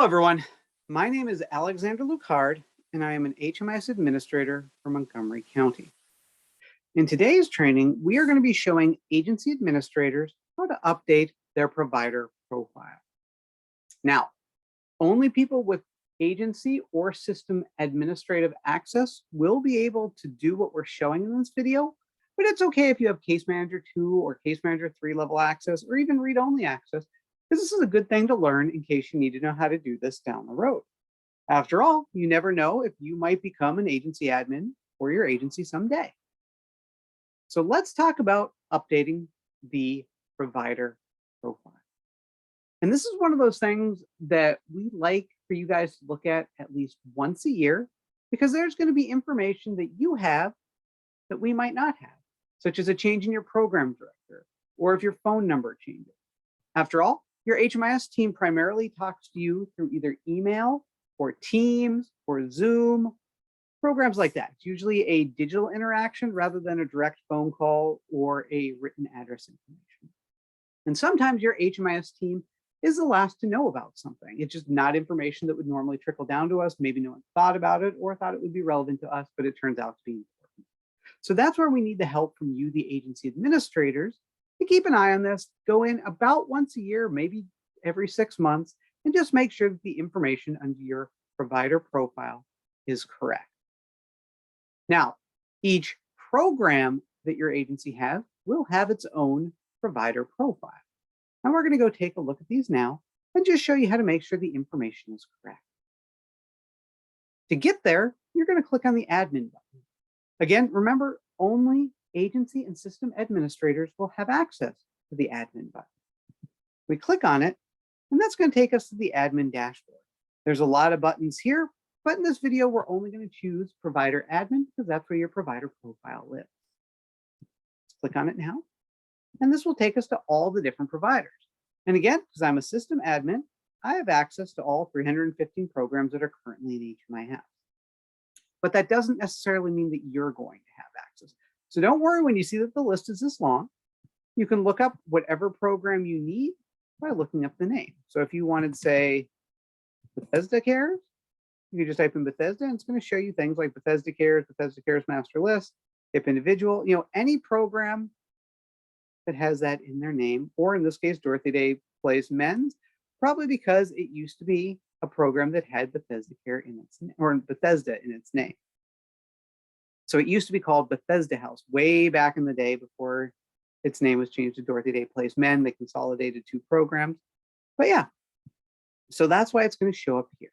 Hello, everyone. My name is Alexander Lucard, and I am an HMIS administrator for Montgomery County. In today's training, we are going to be showing agency administrators how to update their provider profile. Now, only people with agency or system administrative access will be able to do what we're showing in this video, but it's okay if you have Case Manager 2 or Case Manager 3 level access, or even read-only access, because this is a good thing to learn in case you need to know how to do this down the road. After all, you never know if you might become an agency admin for your agency someday. So let's talk about updating the provider profile. And this is one of those things that we like for you guys to look at least once a year, because there's going to be information that you have that we might not have, such as a change in your program director, or if your phone number changes. After all, your HMIS team primarily talks to you through either email or Teams or Zoom, programs like that. It's usually a digital interaction rather than a direct phone call or a written address information. And sometimes your HMIS team is the last to know about something. It's just not information that would normally trickle down to us. Maybe no one thought about it or thought it would be relevant to us, but it turns out to be important. So that's where we need the help from you, the agency administrators, to keep an eye on this, go in about once a year, maybe every 6 months, and just make sure that the information under your provider profile is correct. Now, each program that your agency has will have its own provider profile. And we're going to go take a look at these now and just show you how to make sure the information is correct. To get there, you're going to click on the admin button. Again, remember, only agency and system administrators will have access to the admin button. We click on it, and that's going to take us to the admin dashboard. There's a lot of buttons here, but in this video, we're only going to choose provider admin because that's where your provider profile lives. Let's click on it now, and this will take us to all the different providers. And again, because I'm a system admin, I have access to all 315 programs that are currently in HMIS. But that doesn't necessarily mean that you're going to have access. So don't worry when you see that the list is this long. You can look up whatever program you need by looking up the name. So if you wanted, say, Bethesda Cares, you can just type in Bethesda, and it's going to show you things like Bethesda Cares Master List, if individual, any program that has that in their name, or in this case, Dorothy Day Plays Men's, probably because it used to be a program that had Bethesda Care in its name, or Bethesda in its name. So it used to be called Bethesda House way back in the day before its name was changed to Dorothy Day Plays Men. They consolidated 2 programs. But yeah, so that's why it's going to show up here.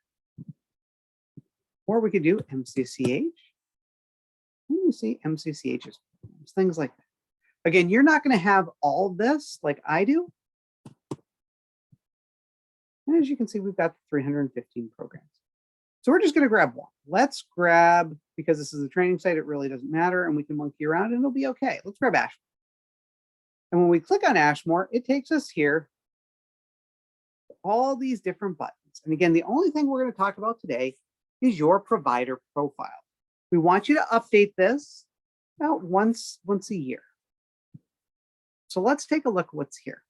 Or we could do MCCH. And you see MCCH's programs, things like that. Again, you're not going to have all this like I do. And as you can see, we've got 315 programs. So we're just going to grab one. Let's grab, because this is a training site, it really doesn't matter, and we can monkey around and it'll be okay. Let's grab Ashmore. And when we click on Ashmore, it takes us here to all these different buttons. And again, the only thing we're going to talk about today is your provider profile. We want you to update this about once a year. So let's take a look at what's here.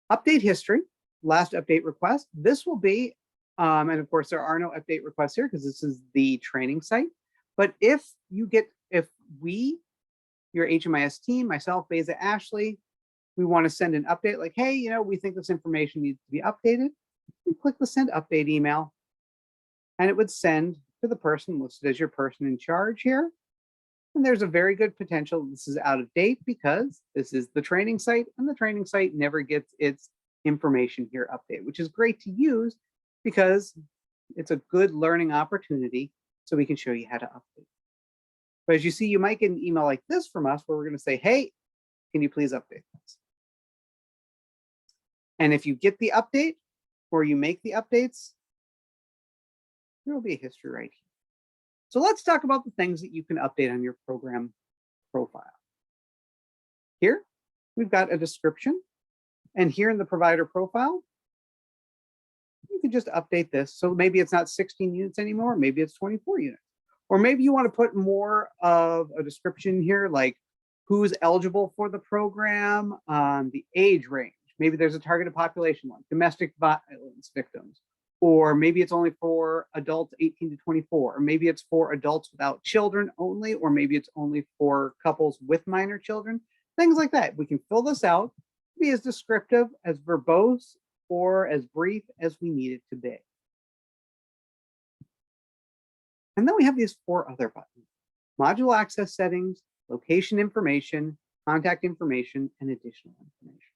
Update history, last update request. This will be, and of course there are no update requests here because this is the training site. But if we, your HMIS team, myself, Beza, Ashley, we want to send an update like, hey, we think this information needs to be updated, we click the send update email, and it would send to the person listed as your person in charge here. And there's a very good potential this is out of date because this is the training site, and the training site never gets its information here updated, which is great to use because it's a good learning opportunity so we can show you how to update. But as you see, you might get an email like this from us where we're going to say, hey, can you please update this? And if you get the update or you make the updates, there will be a history right here. So let's talk about the things that you can update on your program profile. Here, we've got a description. And here in the provider profile, you can just update this. So maybe it's not 16 units anymore. Maybe it's 24 units. Or maybe you want to put more of a description here, like who's eligible for the program, the age range. Maybe there's a targeted population one, domestic violence victims, or maybe it's only for adults 18 to 24, or maybe it's for adults without children only, or maybe it's only for couples with minor children, things like that. We can fill this out, be as descriptive, as verbose, or as brief as we need it to be. And then we have these 4 other buttons: module access settings, location information, contact information, and additional information.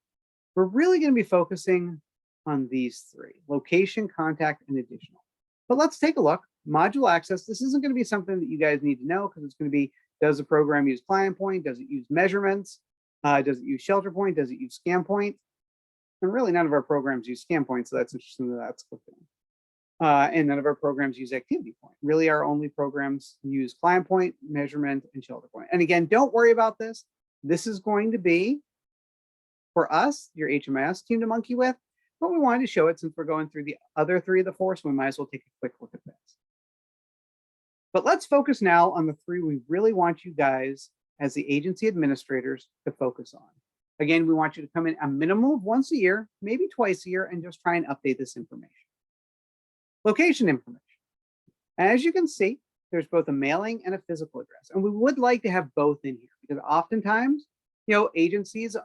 We're really going to be focusing on these 3: location, contact, and additional. But let's take a look. Module access, this isn't going to be something that you guys need to know, because it's going to be, does the program use client point? Does it use measurements? Does it use shelter point? Does it use scan point? And really none of our programs use scan point, so that's interesting that that's clicked in. And none of our programs use activity point. Really, our only programs use client point, measurement, and shelter point. And again, don't worry about this. This is going to be, for us, your HMIS team to monkey with, but we wanted to show it since we're going through the other 3 of the 4, so we might as well take a quick look at this. But let's focus now on the 3 we really want you guys as the agency administrators to focus on. Again, we want you to come in a minimum of once a year, maybe twice a year, and just try and update this information. Location information. As you can see, there's both a mailing and a physical address, and we would like to have both in here, because oftentimes, agencies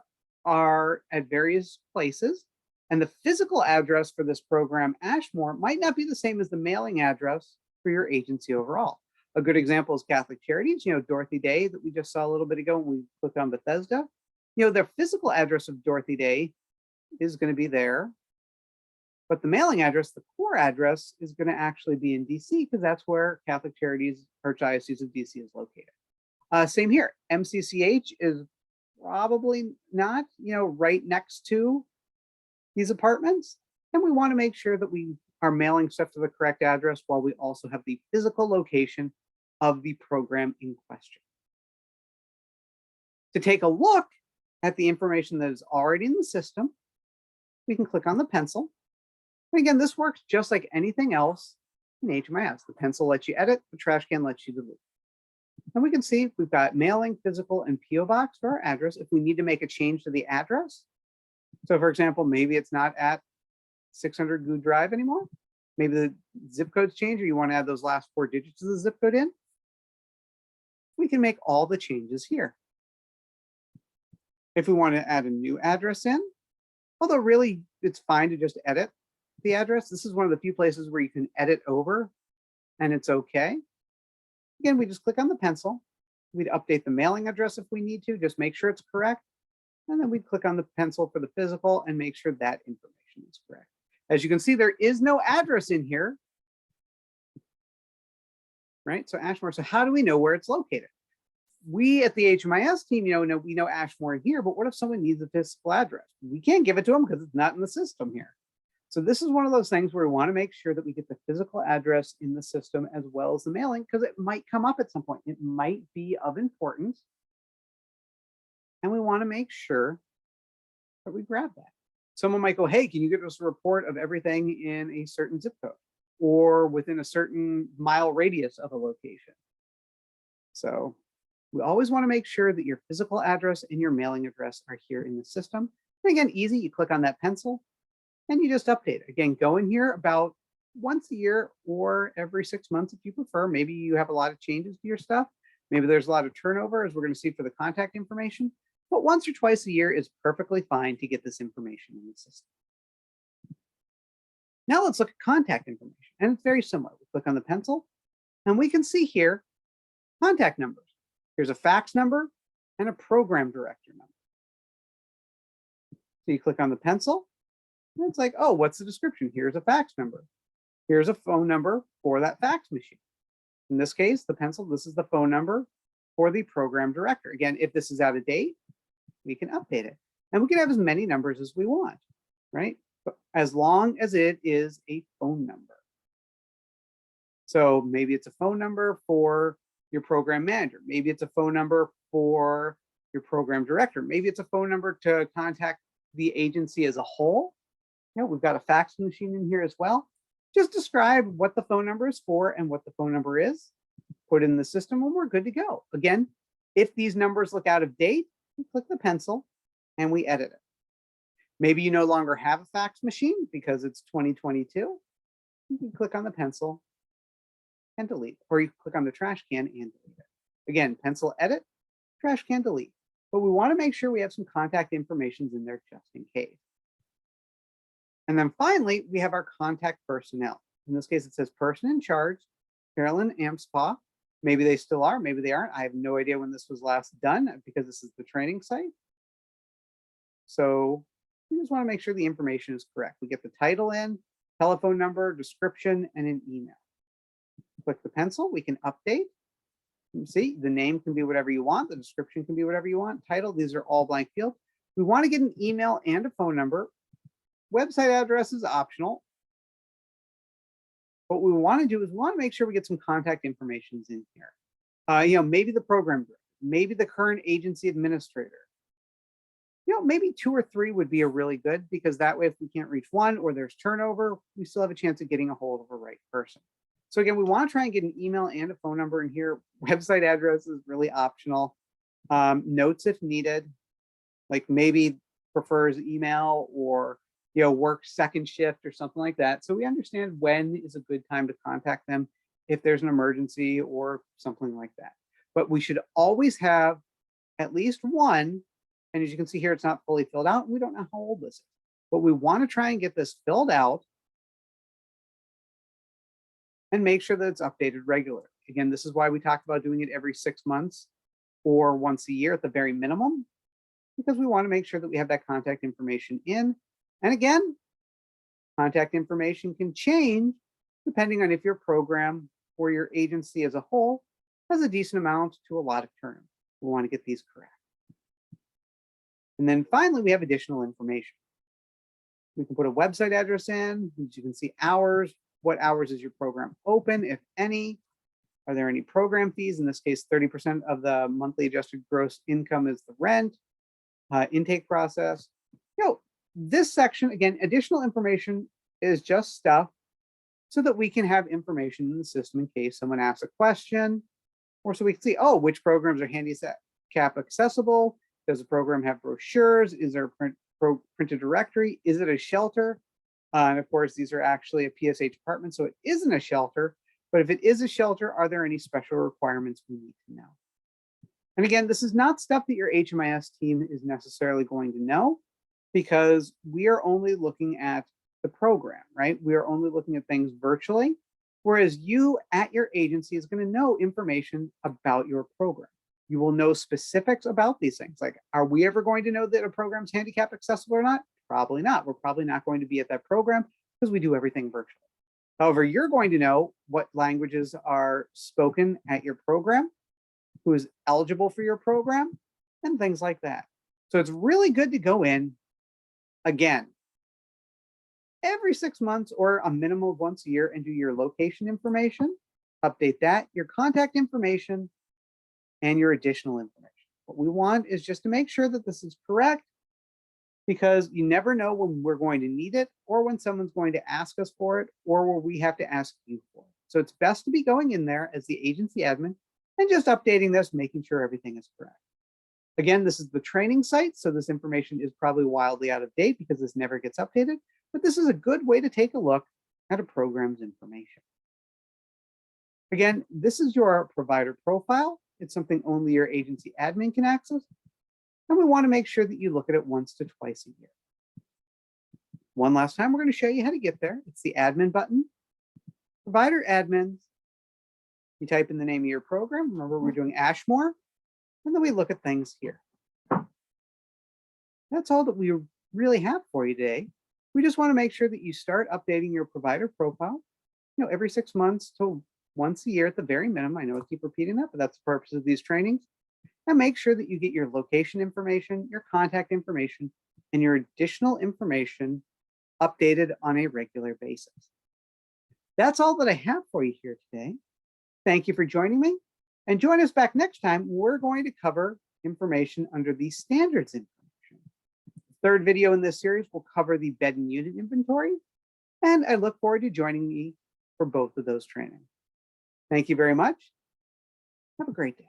are at various places, and the physical address for this program, Ashmore, might not be the same as the mailing address for your agency overall. A good example is Catholic Charities, Dorothy Day that we just saw a little bit ago when we clicked on Bethesda. Their physical address of Dorothy Day is going to be there, but the mailing address, the core address, is going to actually be in DC, because that's where Catholic Charities, Archdiocese of DC, is located. Same here. MCCH is probably not, right next to these apartments. And we want to make sure that we are mailing stuff to the correct address while we also have the physical location of the program in question. To take a look at the information that is already in the system, we can click on the pencil. And again, this works just like anything else in HMIS. The pencil lets you edit, the trash can lets you delete. And we can see we've got mailing, physical, and PO box for our address if we need to make a change to the address. So for example, maybe it's not at 600 Good Drive anymore. Maybe the zip code's changed, or you want to add those last 4 digits of the zip code in. We can make all the changes here. If we want to add a new address in, although really it's fine to just edit the address. This is one of the few places where you can edit over and it's okay. Again, we just click on the pencil. We'd update the mailing address if we need to, just make sure it's correct. And then we'd click on the pencil for the physical and make sure that information is correct. As you can see, there is no address in here, right? So Ashmore, so how do we know where it's located? We at the HMIS team, we know Ashmore here, but what if someone needs a physical address? We can't give it to them because it's not in the system here. So this is one of those things where we want to make sure that we get the physical address in the system as well as the mailing, because it might come up at some point. It might be of importance. And we want to make sure that we grab that. Someone might go, hey, can you give us a report of everything in a certain zip code or within a certain mile radius of a location? So we always want to make sure that your physical address and your mailing address are here in the system. And again, easy, you click on that pencil and you just update it. Again, go in here about once a year or every 6 months if you prefer. Maybe you have a lot of changes to your stuff. Maybe there's a lot of turnover, as we're going to see for the contact information. But once or twice a year is perfectly fine to get this information in the system. Now let's look at contact information. And it's very similar. We click on the pencil and we can see here contact numbers. Here's a fax number and a program director number. So you click on the pencil and it's like, oh, what's the description? Here's a fax number. Here's a phone number for that fax machine. In this case, the pencil, this is the phone number for the program director. Again, if this is out of date, we can update it. And we can have as many numbers as we want, right? But as long as it is a phone number. So maybe it's a phone number for your program manager. Maybe it's a phone number for your program director. Maybe it's a phone number to contact the agency as a whole. We've got a fax machine in here as well. Just describe what the phone number is for and what the phone number is. Put it in the system and we're good to go. Again, if these numbers look out of date, we click the pencil and we edit it. Maybe you no longer have a fax machine because it's 2022. You can click on the pencil and delete, or you click on the trash can and delete it. Again, pencil edit, trash can delete. But we want to make sure we have some contact information in there just in case. And then finally, we have our contact personnel. In this case, it says person in charge, Carolyn Amspaugh. Maybe they still are, maybe they aren't. I have no idea when this was last done because this is the training site. So we just want to make sure the information is correct. We get the title in, telephone number, description, and an email. Click the pencil, we can update. You see, the name can be whatever you want, the description can be whatever you want, title, these are all blank fields. We want to get an email and a phone number. Website address is optional. What we want to do is we want to make sure we get some contact information in here. Maybe the program director, maybe the current agency administrator. Maybe 2 or 3 would be a really good, because that way if we can't reach one or there's turnover, we still have a chance of getting a hold of a right person. So again, we want to try and get an email and a phone number in here. Website address is really optional. Notes if needed, like maybe prefers email or works second shift or something like that. So we understand when is a good time to contact them if there's an emergency or something like that. But we should always have at least one. And as you can see here, it's not fully filled out. We don't know how old this is, but we want to try and get this filled out and make sure that it's updated regularly. Again, this is why we talk about doing it every 6 months or once a year at the very minimum, because we want to make sure that we have that contact information in. And again, contact information can change depending on if your program or your agency as a whole has a decent amount to a lot of terms. We want to get these correct. And then finally, we have additional information. We can put a website address in. As you can see, hours. What hours is your program open, if any? Are there any program fees? In this case, 30% of the monthly adjusted gross income is the rent. Intake process. This section, again, additional information is just stuff so that we can have information in the system in case someone asks a question, or so we can see, which programs are handicap accessible? Does the program have brochures? Is there a printed directory? Is it a shelter? And of course, these are actually a PSH apartment, so it isn't a shelter. But if it is a shelter, are there any special requirements we need to know? And again, this is not stuff that your HMIS team is necessarily going to know, because we are only looking at the program, right? We are only looking at things virtually, whereas you at your agency is going to know information about your program. You will know specifics about these things. Like, are we ever going to know that a program's handicap accessible or not? Probably not. We're probably not going to be at that program because we do everything virtually. However, you're going to know what languages are spoken at your program, who is eligible for your program, and things like that. So it's really good to go in, again, every 6 months or a minimum of once a year and do your location information, update that, your contact information, and your additional information. What we want is just to make sure that this is correct, because you never know when we're going to need it or when someone's going to ask us for it or where we have to ask you for it. So it's best to be going in there as the agency admin and just updating this, making sure everything is correct. Again, this is the training site, so this information is probably wildly out of date because this never gets updated, but this is a good way to take a look at a program's information. Again, this is your provider profile. It's something only your agency admin can access. And we want to make sure that you look at it once to twice a year. One last time, we're going to show you how to get there. It's the admin button, provider admins. You type in the name of your program. Remember, we're doing Ashmore. And then we look at things here. That's all that we really have for you today. We just want to make sure that you start updating your provider profile, every 6 months to once a year at the very minimum. I know I keep repeating that, but that's the purpose of these trainings. And make sure that you get your location information, your contact information, and your additional information updated on a regular basis. That's all that I have for you here today. Thank you for joining me, and join us back next time. We're going to cover information under the standards information. The third video in this series will cover the bed and unit inventory, and I look forward to joining me for both of those trainings. Thank you very much. Have a great day.